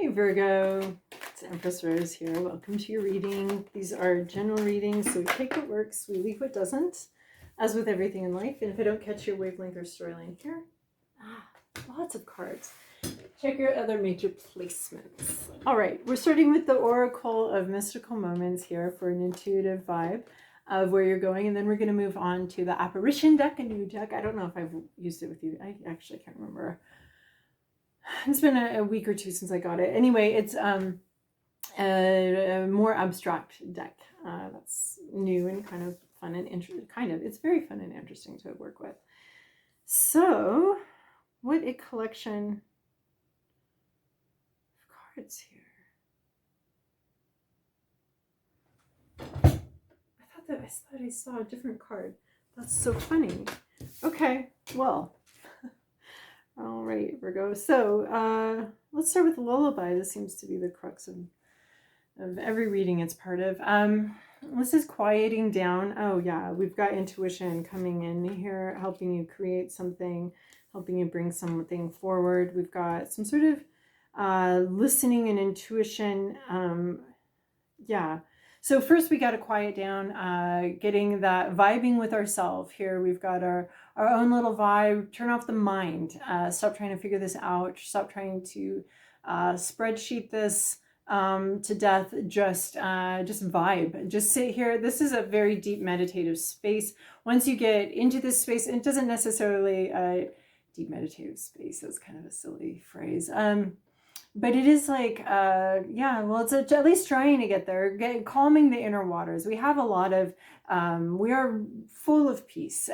Hey Virgo, it's Empress Rose here. Welcome to your reading. These are general readings, so we take what works, we leave what doesn't, as with everything in life. And if I don't catch your wavelength or storyline here, lots of cards. Check your other major placements. All right, we're starting with the Oracle of Mystical Moments here for an intuitive vibe of where you're going, and then we're going to move on to the Apparition deck, a new deck. I don't know if I've used it with you. I actually can't remember. It's been a week or two since I got it. Anyway, it's a more abstract deck that's new and kind of fun and interesting. It's very fun and interesting to work with. So, what a collection of cards here. I thought I saw a different card. That's so funny. Okay, well. All right, Virgo. So let's start with the lullaby. This seems to be the crux of every reading it's part of. This is quieting down. Oh yeah, we've got intuition coming in here, helping you create something, helping you bring something forward. We've got some sort of listening and intuition. Yeah. So first we got to quiet down, getting that vibing with ourselves here. We've got our own little vibe. Turn off the mind. Stop trying to figure this out. Stop trying to spreadsheet this to death. Just vibe. Just sit here. This is a very deep meditative space. Once you get into this space, it doesn't necessarily deep meditative space. That's kind of a silly phrase. But it is like, yeah, well, it's at least trying to get there, calming the inner waters. We have a lot of, we are full of peace.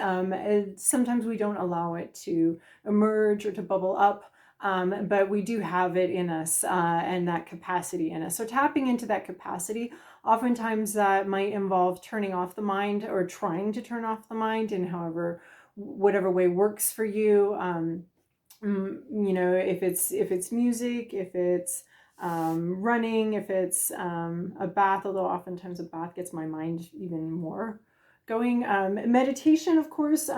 Sometimes we don't allow it to emerge or to bubble up, but we do have it in us and that capacity in us. So tapping into that capacity, oftentimes that might involve turning off the mind or trying to turn off the mind in whatever way works for you. You know, if it's music, if it's running, if it's a bath, although oftentimes a bath gets my mind even more going. Meditation, of course,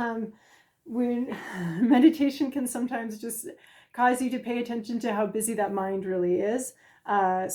meditation can sometimes just cause you to pay attention to how busy that mind really is. But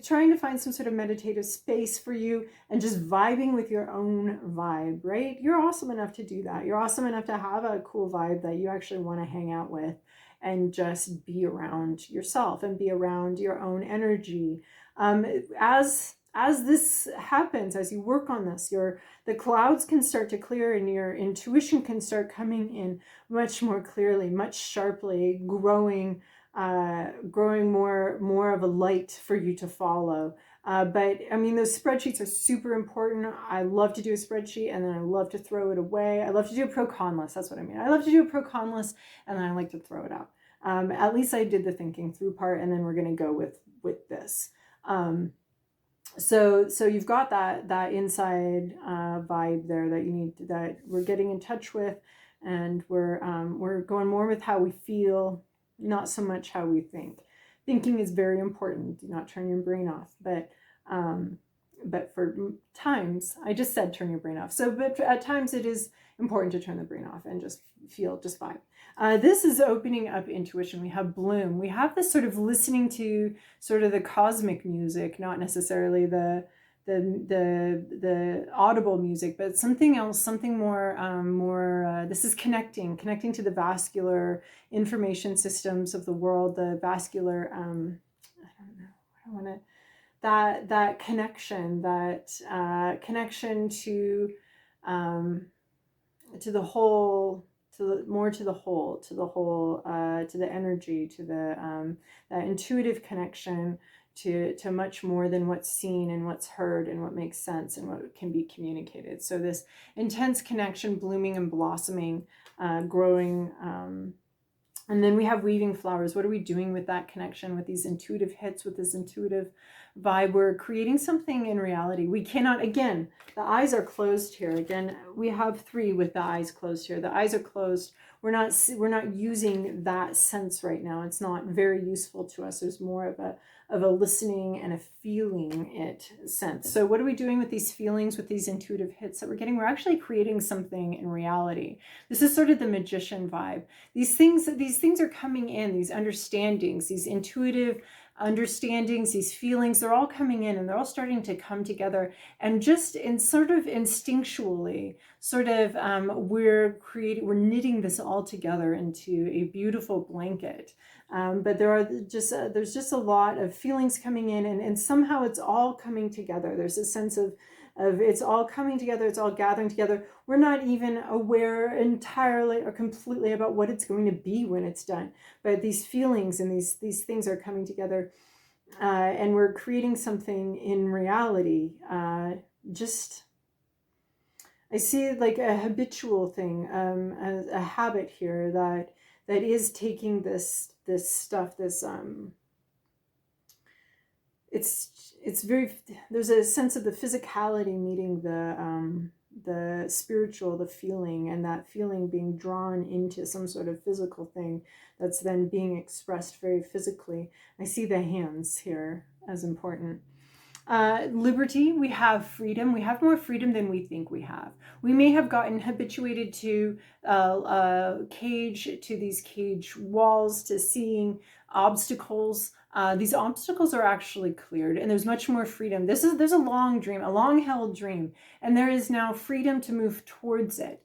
trying to find some sort of meditative space for you and just vibing with your own vibe, right? You're awesome enough to do that. You're awesome enough to have a cool vibe that you actually want to hang out with and just be around yourself and be around your own energy. As this happens, as you work on this, the clouds can start to clear and your intuition can start coming in much more clearly, much sharply, growing more of a light for you to follow. But I mean, those spreadsheets are super important. I love to do a spreadsheet and then I love to throw it away. I love to do a pro-con list. That's what I mean. I love to do a pro-con list and then I like to throw it out. At least I did the thinking through part, and then we're going to go with this. So you've got that inside vibe there that we're getting in touch with, and we're going more with how we feel, not so much how we think. Thinking is very important. Do not turn your brain off. But for times, I just said turn your brain off. But at times it is important to turn the brain off and just vibe. This is opening up intuition. We have bloom. We have this sort of listening to sort of the cosmic music, not necessarily the audible music, but something else, something more. This is connecting to the vascular information systems of the world, the vascular. I don't know. I don't want to. That connection, connection to the whole. To the energy, to that intuitive connection to much more than what's seen and what's heard and what makes sense and what can be communicated. So this intense connection, blooming and blossoming, growing. And then we have weaving flowers. What are we doing with that connection, with these intuitive hits, with this intuitive vibe? We're creating something in reality. We cannot, again, the eyes are closed here. Again, we have 3 with the eyes closed here. The eyes are closed. We're not using that sense right now. It's not very useful to us. There's more of a listening and a feeling it sense. So what are we doing with these feelings, with these intuitive hits that we're getting? We're actually creating something in reality. This is sort of the magician vibe. These things are coming in, these understandings, these intuitive understandings, these feelings, they're all coming in and they're all starting to come together. And just in sort of instinctually, sort of we're knitting this all together into a beautiful blanket. But there's just a lot of feelings coming in, and somehow it's all coming together. There's a sense of it's all coming together, it's all gathering together. We're not even aware entirely or completely about what it's going to be when it's done. But these feelings and these things are coming together, and we're creating something in reality. I see like a habitual thing, a habit here that is taking this stuff, it's very, there's a sense of the physicality meeting the spiritual, the feeling, and that feeling being drawn into some sort of physical thing that's then being expressed very physically. I see the hands here as important. Liberty, we have freedom. We have more freedom than we think we have. We may have gotten habituated to these cage walls, to seeing obstacles. These obstacles are actually cleared, and there's much more freedom. There's a long dream, a long-held dream, and there is now freedom to move towards it.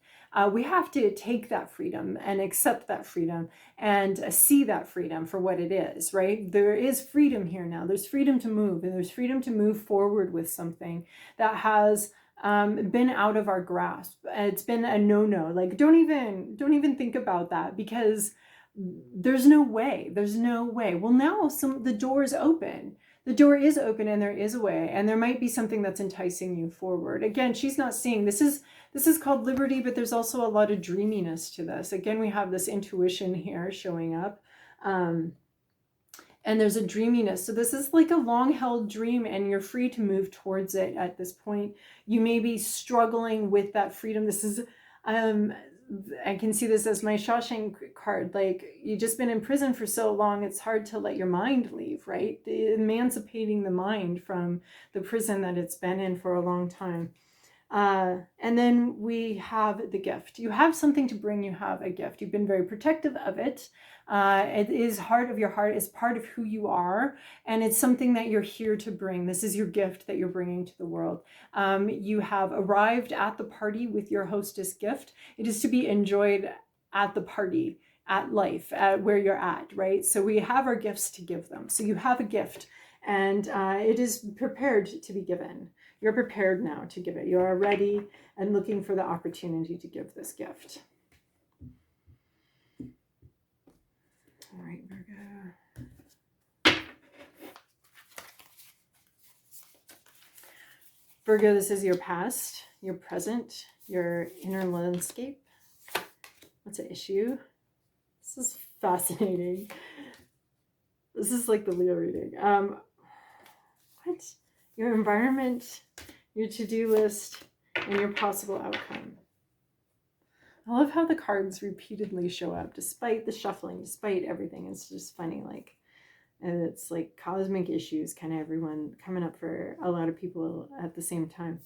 We have to take that freedom and accept that freedom and see that freedom for what it is, right? There is freedom here now. There's freedom to move, and there's freedom to move forward with something that has been out of our grasp. It's been a no-no. Like, don't even think about that, because there's no way. Well, now the door is open. The door is open, and there is a way, and there might be something that's enticing you forward. Again, she's not seeing, this is called liberty, but there's also a lot of dreaminess to this. Again, we have this intuition here showing up, and there's a dreaminess. So this is like a long-held dream, and you're free to move towards it at this point. You may be struggling with that freedom. This is, I can see this as my Shawshank card. Like, you've just been in prison for so long, it's hard to let your mind leave, right? Emancipating the mind from the prison that it's been in for a long time. And then we have the gift. You have something to bring, you have a gift. You've been very protective of it. It is heart of your heart, it's part of who you are, and it's something that you're here to bring. This is your gift that you're bringing to the world. You have arrived at the party with your hostess gift. It is to be enjoyed at the party, at life, at where you're at, right? So we have our gifts to give them. So you have a gift, and it is prepared to be given. You're prepared now to give it. You are ready and looking for the opportunity to give this gift. All right, Virgo. Virgo, this is your past, your present, your inner landscape. What's the issue? This is fascinating. This is like the Leo reading. What? Your environment, your to-do list, and your possible outcome. I love how the cards repeatedly show up, despite the shuffling, despite everything. It's just funny, like, and it's like cosmic issues, kind of everyone coming up for a lot of people at the same time.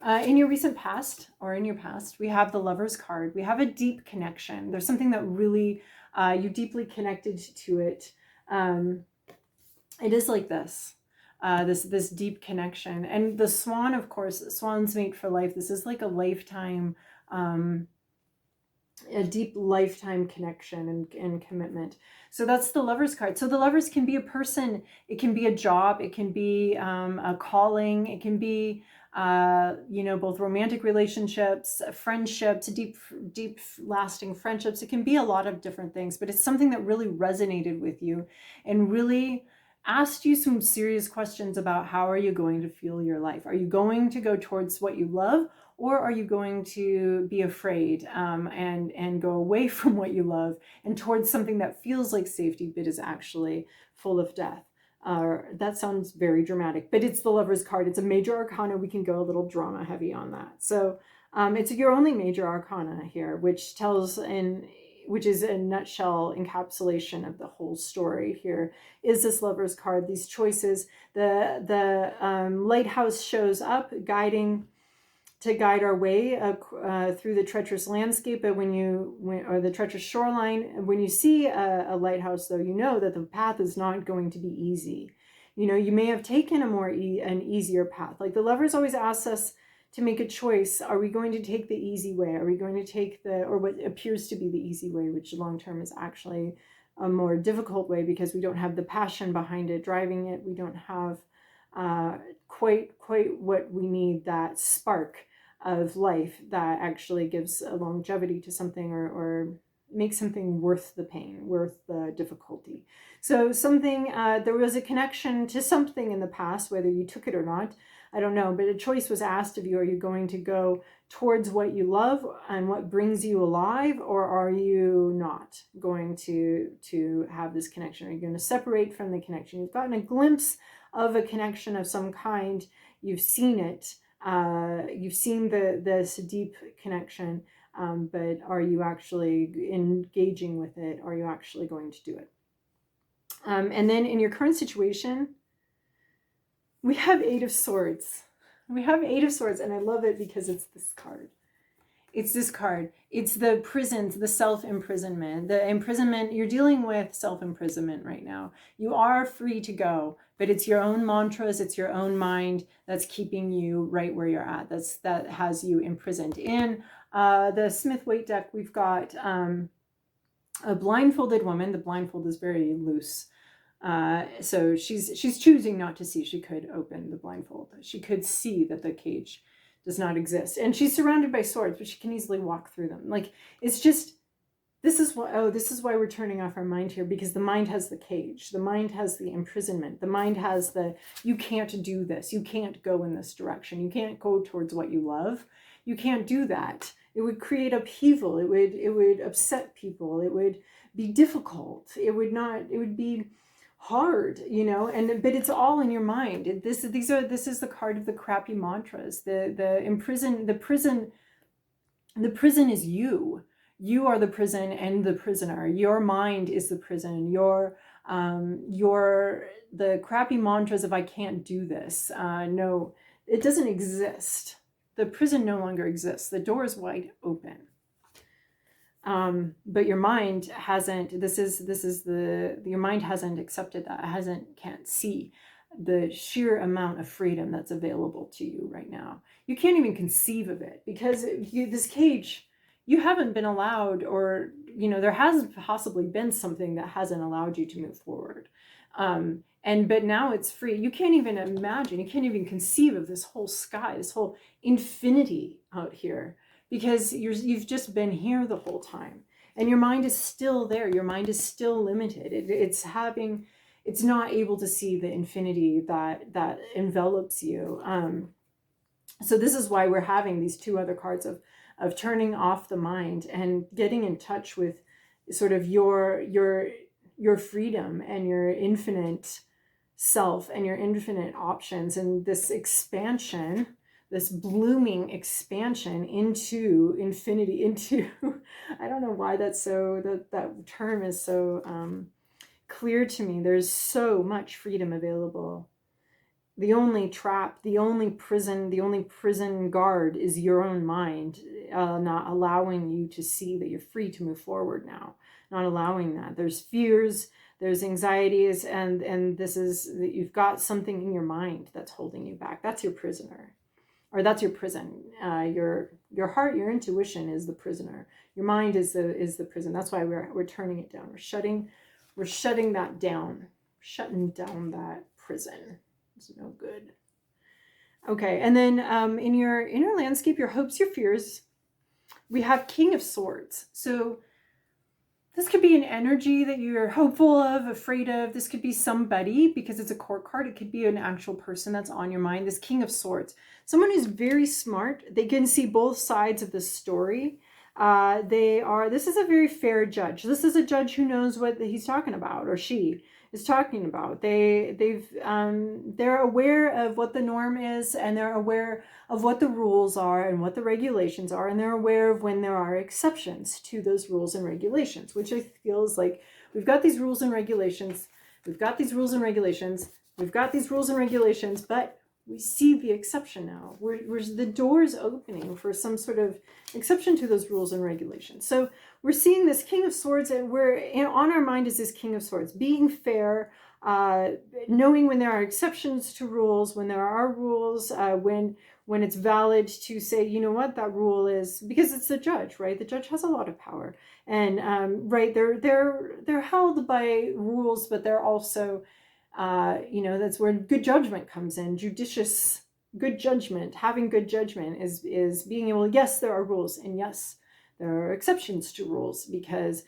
In your recent past, or in your past, we have the Lover's card. We have a deep connection. There's something that really, you deeply connected to it. It is like this. This deep connection. And the swan, of course, swans mate for life. This is like a lifetime, a deep lifetime connection and commitment. So that's the Lover's card. So the Lovers can be a person, it can be a job, it can be a calling, it can be both romantic relationships, friendships, deep lasting friendships. It can be a lot of different things, but it's something that really resonated with you and really asked you some serious questions about how are you going to feel your life. Are you going to go towards what you love, or are you going to be afraid and go away from what you love and towards something that feels like safety but is actually full of death? That sounds very dramatic, but it's the Lover's card. It's a major arcana. We can go a little drama heavy on that. So it's your only major arcana here, which is a nutshell encapsulation of the whole story here, is this Lover's card, these choices. The lighthouse shows up, guiding to guide our way through the treacherous landscape. But or the treacherous shoreline, when you see a lighthouse, though, you know that the path is not going to be easy. You know, you may have taken an easier path. Like the Lovers always asks us to make a choice. Are we going to take the easy way? Are we going to take or what appears to be the easy way, which long term is actually a more difficult way because we don't have the passion behind it, driving it. We don't have quite what we need, that spark of life that actually gives a longevity to something or makes something worth the pain, worth the difficulty. So something, there was a connection to something in the past, whether you took it or not, I don't know, but a choice was asked of you. Are you going to go towards what you love and what brings you alive, or are you not going to have this connection? Are you going to separate from the connection? You've gotten a glimpse of a connection of some kind. You've seen it. You've seen this deep connection, but are you actually engaging with it? Are you actually going to do it? And then in your current situation, we have Eight of Swords. We have Eight of Swords, and I love it because it's this card. It's this card. It's the prisons, the self-imprisonment. The imprisonment, you're dealing with self-imprisonment right now. You are free to go, but it's your own mantras, it's your own mind that's keeping you right where you're at. That has you imprisoned. In the Smith Waite deck, we've got a blindfolded woman. The blindfold is very loose. So she's choosing not to see. She could open the blindfold. She could see that the cage does not exist. And she's surrounded by swords, but she can easily walk through them. Like, it's just, this is why we're turning off our mind here, because the mind has the cage. The mind has the imprisonment. The mind has you can't do this. You can't go in this direction. You can't go towards what you love. You can't do that. It would create upheaval. It would upset people. It would be difficult. It would be hard, you know, but it's all in your mind. This is the card of the crappy mantras. The prison is you. You are the prison and the prisoner. Your mind is the prison. The crappy mantras of I can't do this. No, it doesn't exist. The prison no longer exists. The door is wide open. But your mind hasn't, your mind hasn't accepted that. Can't see the sheer amount of freedom that's available to you right now. You can't even conceive of it because this cage, you haven't been allowed, or, you know, there has possibly been something that hasn't allowed you to move forward. But now it's free. You can't even imagine, you can't even conceive of this whole sky, this whole infinity out here. Because you've just been here the whole time, and your mind is still there. Your mind is still limited. It's not able to see the infinity that envelops you. So this is why we're having these two other cards of turning off the mind and getting in touch with sort of your freedom and your infinite self and your infinite options, and this expansion, this blooming expansion into infinity, I don't know why that's so, that term is so clear to me. There's so much freedom available. The only trap, the only prison guard is your own mind, not allowing you to see that you're free to move forward now, not allowing that. There's fears, there's anxieties, and this is, you've got something in your mind that's holding you back. That's your prisoner. Or that's your prison. Your heart, your intuition is the prisoner. Your mind is the prison. That's why we're turning it down. We're shutting that down. Shutting down that prison. It's no good. Okay, and then in your inner landscape, your hopes, your fears, we have King of Swords. So this could be an energy that you're hopeful of, afraid of. This could be somebody, because it's a court card. It could be an actual person that's on your mind. This King of Swords. Someone who's very smart. They can see both sides of the story. This is a very fair judge. This is a judge who knows what he's talking about, or she is talking about. They're aware of what the norm is, and they're aware of what the rules are and what the regulations are, and they're aware of when there are exceptions to those rules and regulations, which I feel is like, we've got these rules and regulations, we've got these rules and regulations, we've got these rules and regulations, but We see the exception now. We're the door's opening for some sort of exception to those rules and regulations. So we're seeing this King of Swords, and on our mind is this King of Swords, being fair, knowing when there are exceptions to rules, when there are rules, when it's valid to say, you know what, that rule is, because it's the judge, right? The judge has a lot of power, and right, they're held by rules, but they're also, that's where good judgment comes in. Judicious good judgment, having good judgment is being able, yes, there are rules, and yes, there are exceptions to rules, because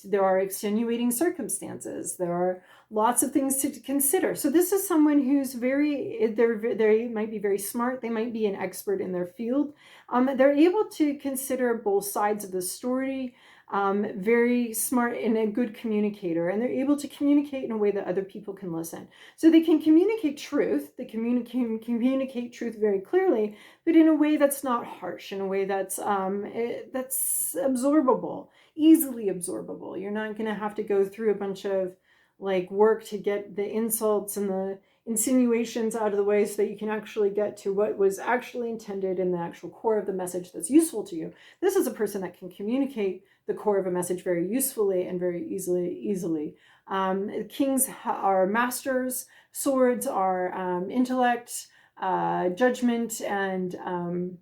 there are extenuating circumstances. There are lots of things to consider. So this is someone who's they might be very smart. They might be an expert in their field. They're able to consider both sides of the story. Very smart and a good communicator, and they're able to communicate in a way that other people can listen. So they can communicate truth. They communicate truth very clearly, but in a way that's not harsh, in a way that's absorbable, easily absorbable. You're not going to have to go through a bunch of work to get the insults and the insinuations out of the way, so that you can actually get to what was actually intended in the actual core of the message that's useful to you. This is a person that can communicate the core of a message very usefully and very easily. Kings are masters. Swords are intellect, judgment, and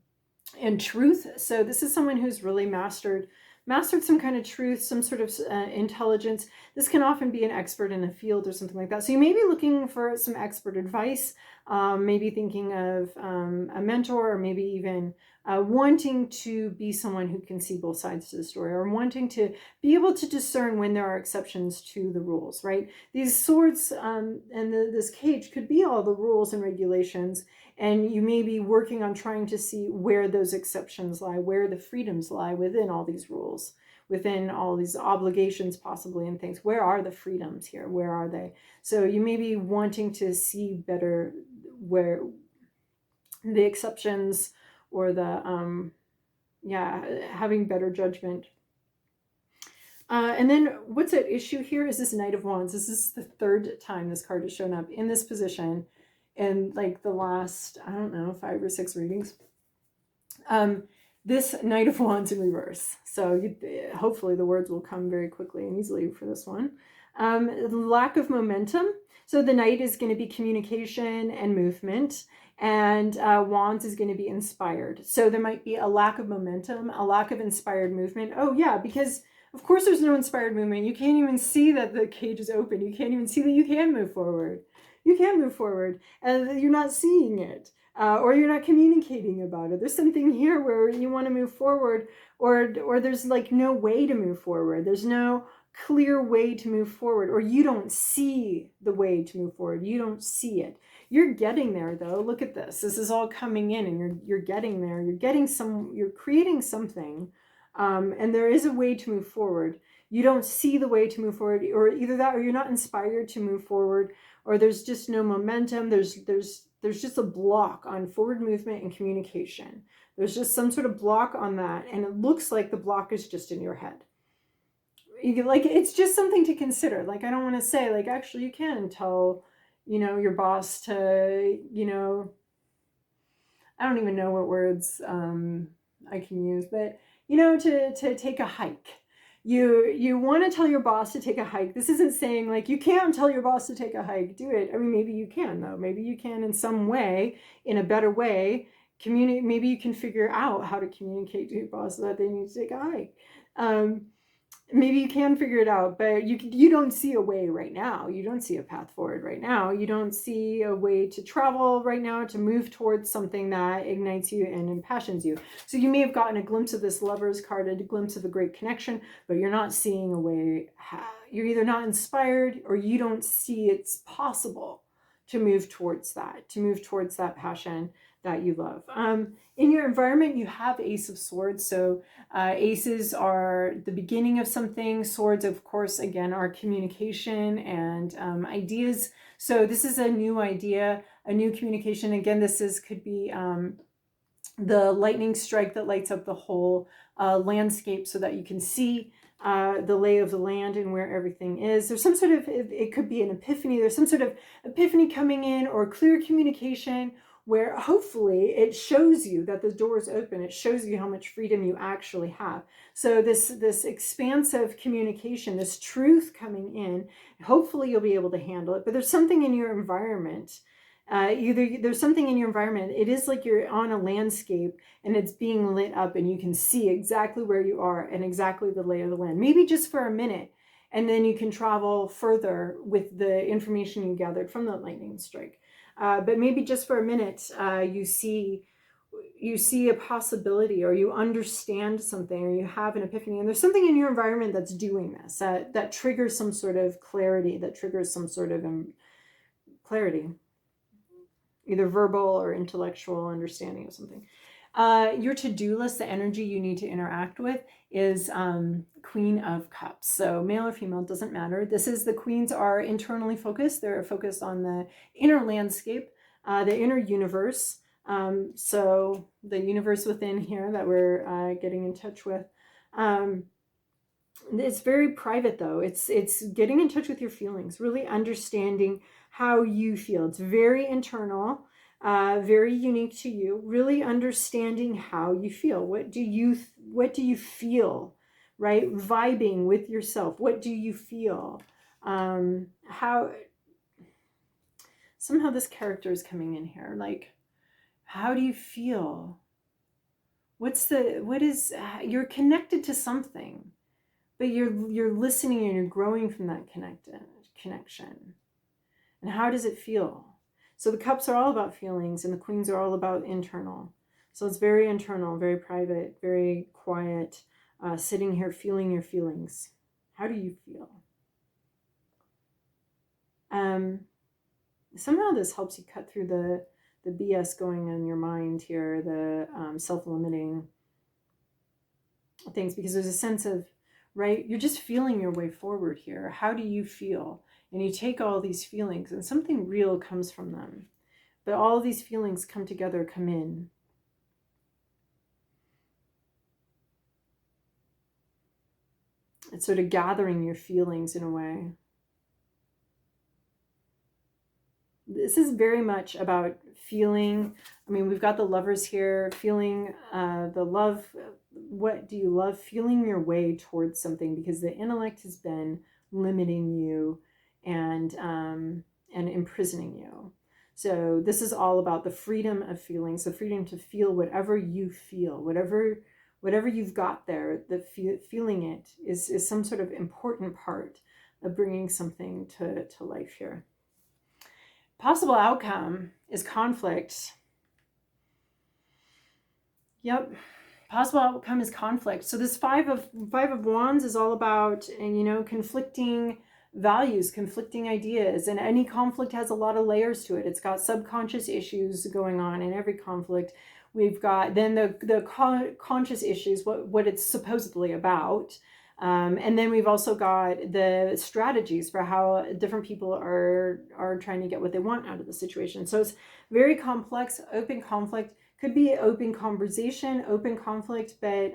truth. So this is someone who's really mastered some kind of truth, some sort of intelligence. This can often be an expert in a field or something like that. So you may be looking for some expert advice, maybe thinking of a mentor, or maybe even wanting to be someone who can see both sides to the story, or wanting to be able to discern when there are exceptions to the rules, right? These swords and this cage could be all the rules and regulations, and you may be working on trying to see where those exceptions lie, where the freedoms lie within all these rules, within all these obligations possibly, and things. Where are the freedoms here? Where are they? So you may be wanting to see better where the exceptions, or the having better judgment. And then what's at issue here is this Knight of Wands. This is the third time this card has shown up in this position in the last, I don't know, 5 or 6 readings. This Knight of Wands in reverse. So hopefully the words will come very quickly and easily for this one. Lack of momentum. So the Knight is going to be communication and movement, and Wands is going to be inspired. So there might be a lack of momentum, a lack of inspired movement. Oh yeah, because of course there's no inspired movement. You can't even see that the cage is open. You can't even see that you can move forward. You can move forward, and you're not seeing it, or you're not communicating about it. There's something here where you want to move forward, or there's no way to move forward. There's no clear way to move forward, or you don't see the way to move forward. You don't see it. You're getting there though. Look at this. This is all coming in, and you're getting there. You're creating something, and there is a way to move forward. You don't see the way to move forward, or either that, or you're not inspired to move forward, or there's just no momentum. There's just a block on forward movement and communication. There's just some sort of block on that, and it looks like the block is just in your head. It's just something to consider. I don't want to say actually you can tell your boss to, I don't even know what words I can use, but to take a hike. You want to tell your boss to take a hike. This isn't saying you can't tell your boss to take a hike. Do it. I mean, maybe you can though. Maybe you can in some way, in a better way, communicate. Maybe you can figure out how to communicate to your boss that they need to take a hike. Maybe you can figure it out, but you don't see a way right now. You don't see a path forward right now. You don't see a way to travel right now, to move towards something that ignites you and impassions you. So you may have gotten a glimpse of this Lover's card, a glimpse of a great connection, but you're not seeing a way. You're either not inspired, or you don't see it's possible to move towards that passion that you love. In your environment, you have Ace of Swords. So aces are the beginning of something. Swords, of course, again, are communication and ideas. So this is a new idea, a new communication. Again, could be the lightning strike that lights up the whole landscape, so that you can see the lay of the land and where everything is. There's some sort of, it could be an epiphany. There's some sort of epiphany coming in, or clear communication, where hopefully it shows you that the door is open. It shows you how much freedom you actually have. So this expansive communication, this truth coming in, hopefully you'll be able to handle it. But there's something in your environment. There's something in your environment. It is like you're on a landscape and it's being lit up and you can see exactly where you are and exactly the lay of the land. Maybe just for a minute. And then you can travel further with the information you gathered from the lightning strike. But maybe just for a minute, you see a possibility, or you understand something, or you have an epiphany, and there's something in your environment that's doing this, that triggers some sort of clarity, that triggers some sort of clarity, either verbal or intellectual understanding of something. Your to-do list, the energy you need to interact with is Queen of Cups. So male or female, doesn't matter. The queens are internally focused. They're focused on the inner landscape, the inner universe. So the universe within here that we're getting in touch with. It's very private though. It's getting in touch with your feelings, really understanding how you feel. It's very internal. Very unique to you, really understanding how you feel. What do you feel, right? Vibing with yourself. What do you feel? How somehow this character is coming in here. Like, how do you feel? You're connected to something, but you're listening and you're growing from that connection. And how does it feel? So the cups are all about feelings and the queens are all about internal. So it's very internal, very private, very quiet, sitting here feeling your feelings. How do you feel? Somehow this helps you cut through the BS going on in your mind here, the self-limiting things, because there's a sense of, right, you're just feeling your way forward here. How do you feel? And you take all these feelings and something real comes from them. But all these feelings come together, come in. It's sort of gathering your feelings in a way. This is very much about feeling. I mean, we've got the lovers here, feeling the love. What do you love? Feeling your way towards something, because the intellect has been limiting you and imprisoning you. So this is all about the freedom of feelings, the freedom to feel whatever you feel, whatever you've got there. The feeling it is some sort of important part of bringing something to life here. Possible outcome is conflict. Yep. Possible outcome is conflict. So this five of wands is all about, conflicting values, conflicting ideas, and any conflict has a lot of layers to it. It's got subconscious issues going on in every conflict. We've got then the conscious issues, what it's supposedly about. And then we've also got the strategies for how different people are trying to get what they want out of the situation. So it's very complex. Open conflict could be open conversation, open conflict, but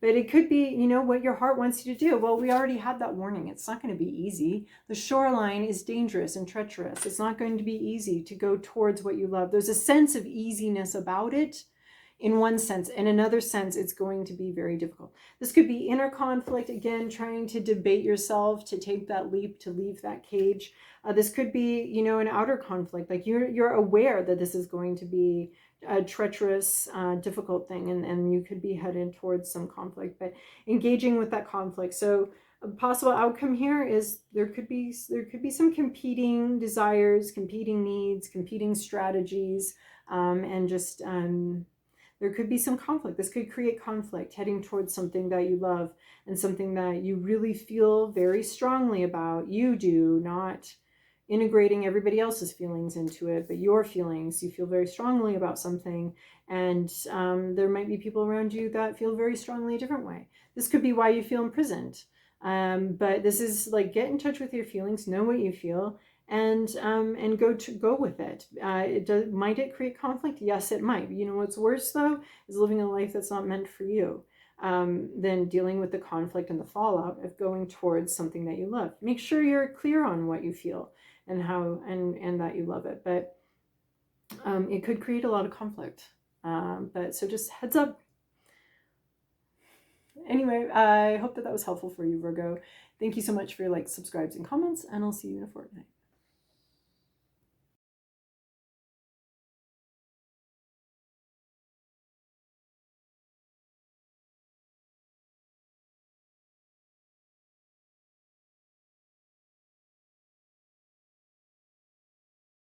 it could be, what your heart wants you to do. Well, we already had that warning. It's not going to be easy. The shoreline is dangerous and treacherous. It's not going to be easy to go towards what you love. There's a sense of easiness about it in one sense. In another sense, it's going to be very difficult. This could be inner conflict, again, trying to debate yourself, to take that leap, to leave that cage. This could be, an outer conflict. Like you're aware that this is going to be a treacherous, difficult thing, and you could be headed towards some conflict, but engaging with that conflict. So a possible outcome here is there could be some competing desires, competing needs, competing strategies, and just there could be some conflict. This could create conflict, heading towards something that you love and something that you really feel very strongly about. You do, not integrating everybody else's feelings into it, but your feelings. You feel very strongly about something, and there might be people around you that feel very strongly a different way. This could be why you feel imprisoned. But this is like, get in touch with your feelings, know what you feel, and go with it. Might it create conflict? Yes, it might. What's worse though is living a life that's not meant for you. Than dealing with the conflict and the fallout of going towards something that you love. Make sure you're clear on what you feel and how and that you love it. But it could create a lot of conflict. But so just heads up. Anyway, I hope that was helpful for you, Virgo. Thank you so much for your likes, subscribes, and comments, and I'll see you in a fortnight.